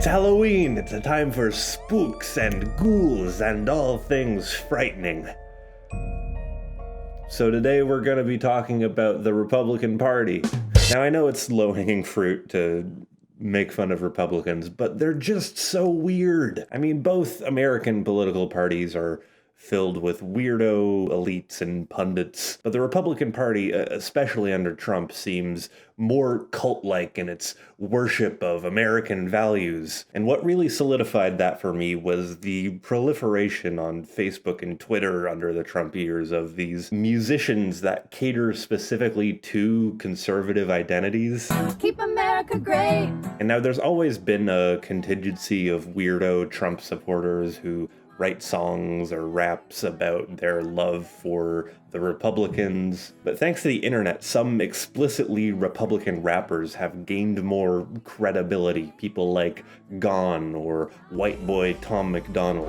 It's Halloween. It's a time for spooks and ghouls and all things frightening. So today we're going to be talking about the Republican Party. Now I know it's low-hanging fruit to make fun of Republicans, but they're just so weird. I mean, both American political parties are filled with weirdo elites and pundits, but the Republican Party, especially under Trump, seems more cult-like in its worship of American values. And what really solidified that for me was the proliferation on Facebook and Twitter under the Trump years of these musicians that cater specifically to conservative identities. Keep America great. And now there's always been a contingency of weirdo Trump supporters who write songs or raps about their love for the Republicans. But thanks to the internet, some explicitly Republican rappers have gained more credibility. People like Gone or White Boy Tom McDonald.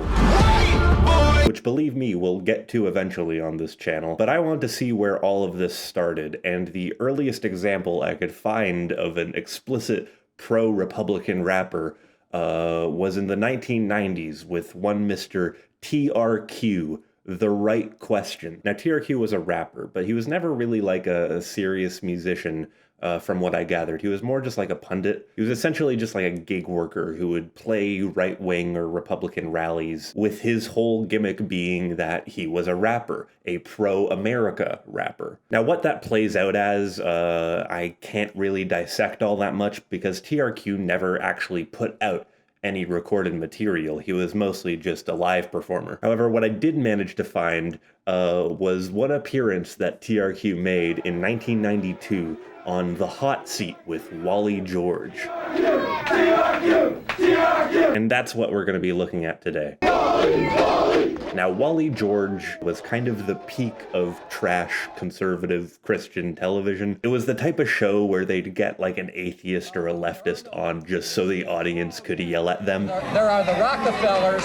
Which, believe me, we'll get to eventually on this channel. But I want to see where all of this started, and the earliest example I could find of an explicit pro-Republican rapper was in the 1990s with one Mr. TRQ, The Right Question. Now, TRQ was a rapper, but he was never really like a serious musician, from what I gathered. He was more just like a pundit. He was essentially just like a gig worker who would play right-wing or Republican rallies, with his whole gimmick being that he was a rapper, a pro-America rapper. Now, what that plays out as, I can't really dissect all that much because TRQ never actually put out any recorded material. He was mostly just a live performer. However, what I did manage to find was one appearance that TRQ made in 1992 on The Hot Seat with Wally George. And that's what we're going to be looking at today. Now, Wally George was kind of the peak of trash conservative Christian television. It was the type of show where they'd get like an atheist or a leftist on just so the audience could yell at them. There are the Rockefellers.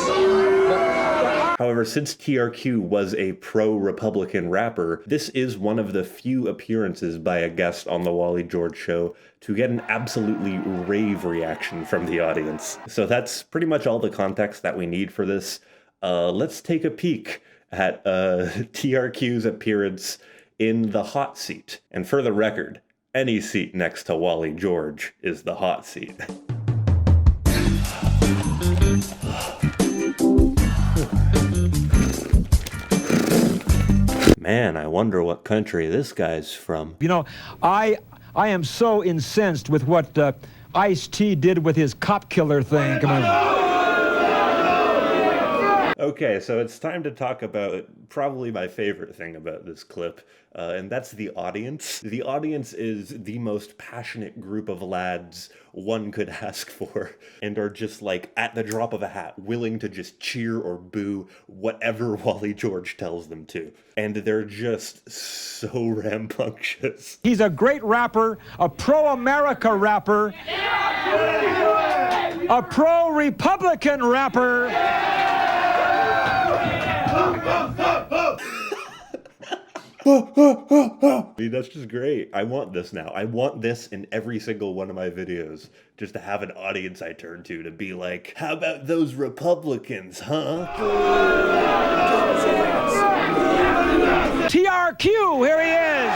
However, since TRQ was a pro-Republican rapper, this is one of the few appearances by a guest on the Wally George show to get an absolutely rave reaction from the audience. So that's pretty much all the context that we need for this. Let's take a peek at TRQ's appearance in The Hot Seat. And for the record, any seat next to Wally George is the hot seat. Man, I wonder what country this guy's from. You know, I am so incensed with what Ice-T did with his cop killer thing. Come on. Okay, so it's time to talk about probably my favorite thing about this clip, and that's the audience. The audience is the most passionate group of lads one could ask for, and are just like, at the drop of a hat, willing to just cheer or boo whatever Wally George tells them to. And they're just so rambunctious. He's a great rapper, a pro-America rapper, a pro-Republican rapper. I mean, that's just great. I want this now. I want this in every single one of my videos, just to have an audience I turn to be like, how about those Republicans, huh? TRQ, here he is!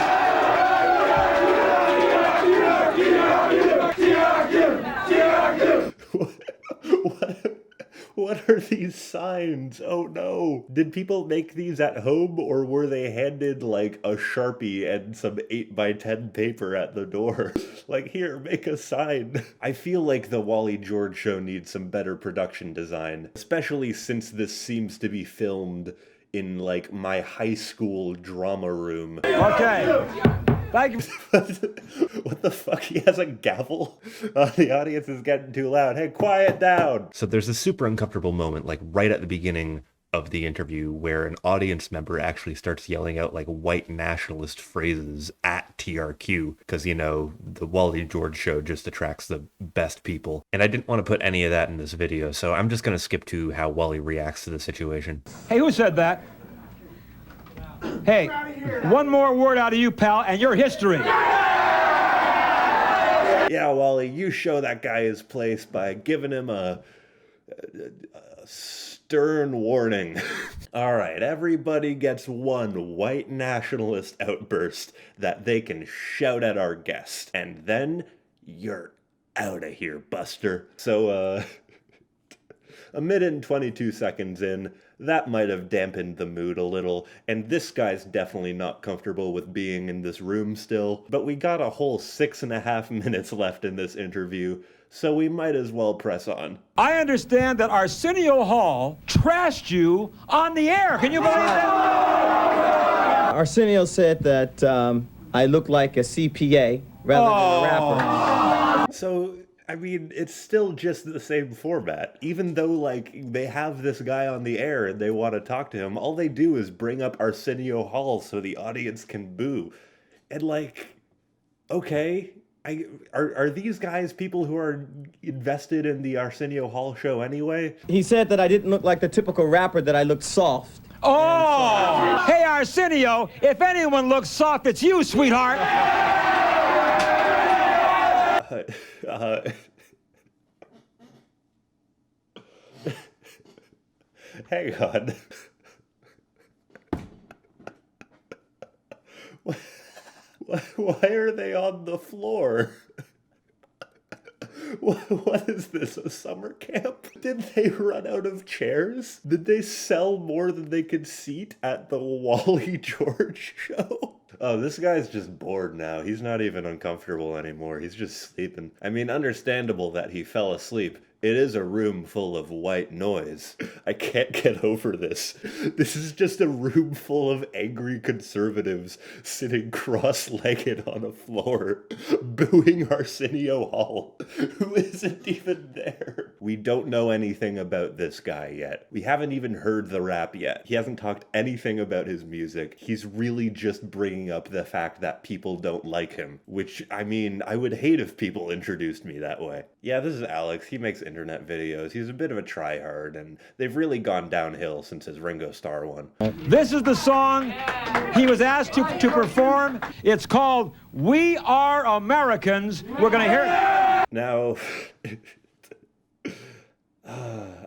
What are these signs? Oh no. Did people make these at home, or were they handed like a Sharpie and some 8x10 paper at the door? Like, here, make a sign. I feel like the Wally George show needs some better production design, especially since this seems to be filmed in like my high school drama room. Okay. Thank you. What the fuck? He has a gavel? The audience is getting too loud. Hey, quiet down. So there's a super uncomfortable moment, like right at the beginning of the interview, where an audience member actually starts yelling out like white nationalist phrases at TRQ, because, you know, the Wally George show just attracts the best people. And I didn't want to put any of that in this video, so I'm just going to skip to how Wally reacts to the situation. Hey, who said that? Hey, one more word out of you, pal, and you're history. Yeah, Wally, you show that guy his place by giving him a stern warning. All right, everybody gets one white nationalist outburst that they can shout at our guest, and then you're out of here, Buster. So, a minute and 22 seconds in, that might have dampened the mood a little, and this guy's definitely not comfortable with being in this room still, but we got a whole 6.5 minutes left in this interview, so we might as well press on. I understand that Arsenio Hall trashed you on the air. Can you believe that? Arsenio said that I look like a CPA rather than a rapper. So, I mean, it's still just the same format. Even though, like, they have this guy on the air and they want to talk to him, all they do is bring up Arsenio Hall so the audience can boo. And, like, okay, are these guys people who are invested in the Arsenio Hall show anyway? He said that I didn't look like the typical rapper, that I looked soft. Oh! Hey, Arsenio, if anyone looks soft, it's you, sweetheart. Hang on. Why are they on the floor? What is this, a summer camp? Did they run out of chairs? Did they sell more than they could seat at the Wally George show? Oh, this guy's just bored now. He's not even uncomfortable anymore. He's just sleeping. I mean, understandable that he fell asleep. It is a room full of white noise. I can't get over this. This is just a room full of angry conservatives sitting cross-legged on a floor, booing Arsenio Hall, who isn't even there. We don't know anything about this guy yet. We haven't even heard the rap yet. He hasn't talked anything about his music. He's really just bringing up the fact that people don't like him, which, I mean, I would hate if people introduced me that way. Yeah, this is Alex. He makes internet videos. He's a bit of a tryhard, and they've really gone downhill since his Ringo Starr one. This is the song he was asked to perform. It's called We Are Americans. We're going to hear it. Now,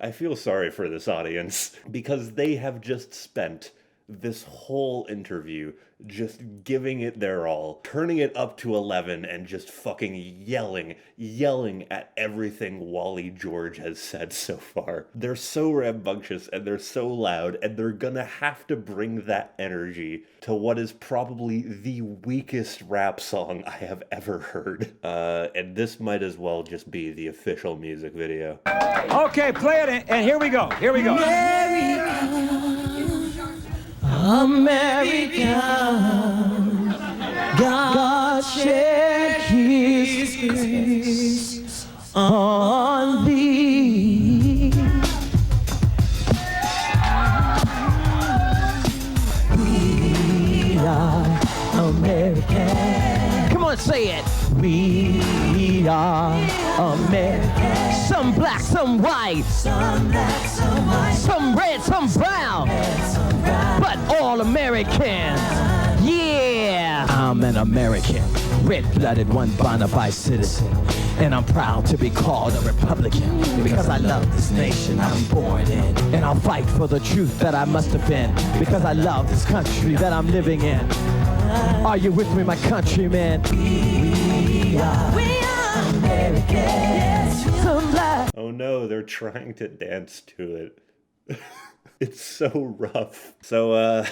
I feel sorry for this audience because they have just spent this whole interview just giving it their all, turning it up to 11 and just fucking yelling at everything Wally George has said so far. They're so rambunctious and they're so loud, and they're gonna have to bring that energy to what is probably the weakest rap song I have ever heard. And this might as well just be the official music video. Okay, play it, and here we go. Here we go. America, God shed his grace on thee. We are American. Come on, say it. We are American. Some black, some white. Some black, some white. Some red, some brown. But all Americans. Yeah! I'm an American, red-blooded, one bona fide citizen. And I'm proud to be called a Republican because I love this nation I'm born in. And I'll fight for the truth that I must have been because I love this country that I'm living in. Are you with me, my countrymen? We are American. Oh no, they're trying to dance to it. It's so rough. So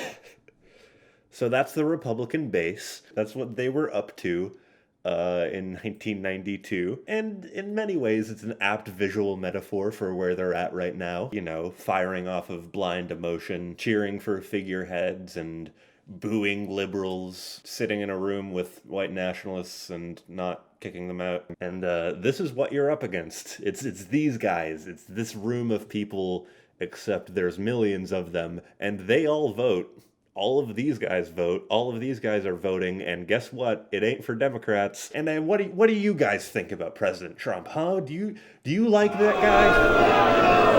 that's the Republican base. That's what they were up to in 1992. And in many ways, it's an apt visual metaphor for where they're at right now. You know, firing off of blind emotion, cheering for figureheads, and booing liberals, sitting in a room with white nationalists and not kicking them out. And this is what you're up against. It's these guys. It's this room of people, except there's millions of them, and they all vote. All of these guys vote. All of these guys are voting, and guess what? It ain't for Democrats. And then what do you guys think about President Trump? Huh? Do you like that guy?